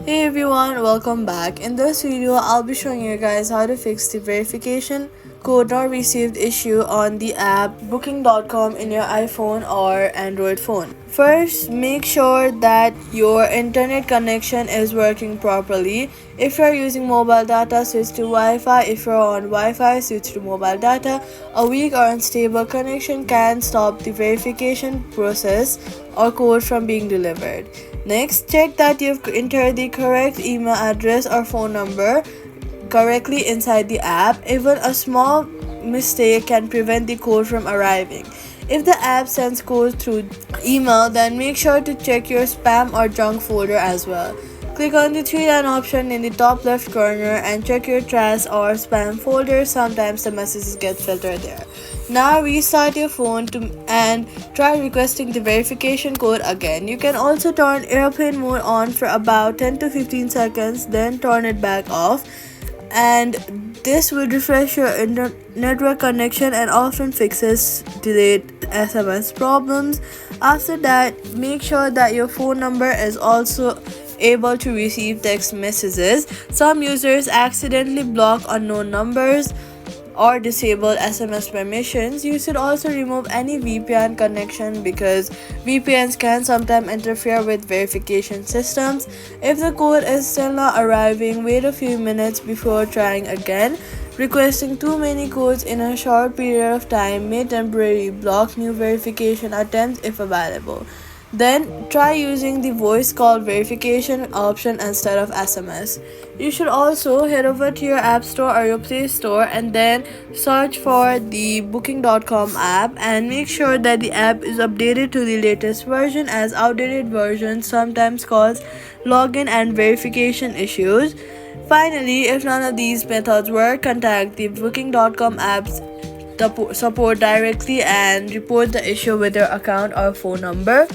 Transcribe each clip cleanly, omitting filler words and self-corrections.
Hey everyone, welcome back. In this video, I'll be showing you guys how to fix the verification code not received issue on the app booking.com in your iPhone or Android phone. First, make sure that your internet connection is working properly. If you're using mobile data, switch to Wi-Fi. If you're on Wi-Fi, switch to mobile data. A weak or unstable connection can stop the verification process or code from being delivered. Next, check that you've entered the correct email address or phone number correctly inside the app. Even a small mistake can prevent the code from arriving. If the app sends code through email, then make sure to check your spam or junk folder as well. Click on the three-line option in the top left corner and check your trash or spam folder. Sometimes the messages get filtered there. Now restart your phone and try requesting the verification code again. You can also turn airplane mode on for about 10 to 15 seconds, then turn it back off, and this will refresh your network connection and often fixes delayed SMS problems. After that, make sure that your phone number is also able to receive text messages. Some users accidentally block unknown numbers or disable SMS permissions. You should also remove any VPN connection because VPNs can sometimes interfere with verification systems. If the code is still not arriving, wait a few minutes before trying again. Requesting too many codes in a short period of time may temporarily block new verification attempts if available. Then try using the voice call verification option instead of SMS. You should also head over to your App Store or your Play Store and then search for the Booking.com app and make sure that the app is updated to the latest version, as outdated versions sometimes cause login and verification issues. Finally, if none of these methods work, contact the Booking.com app's support directly and report the issue with your account or phone number.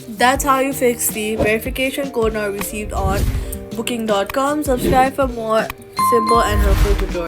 That's how you fix the verification code not received on Booking.com. Subscribe for more simple and helpful tutorials.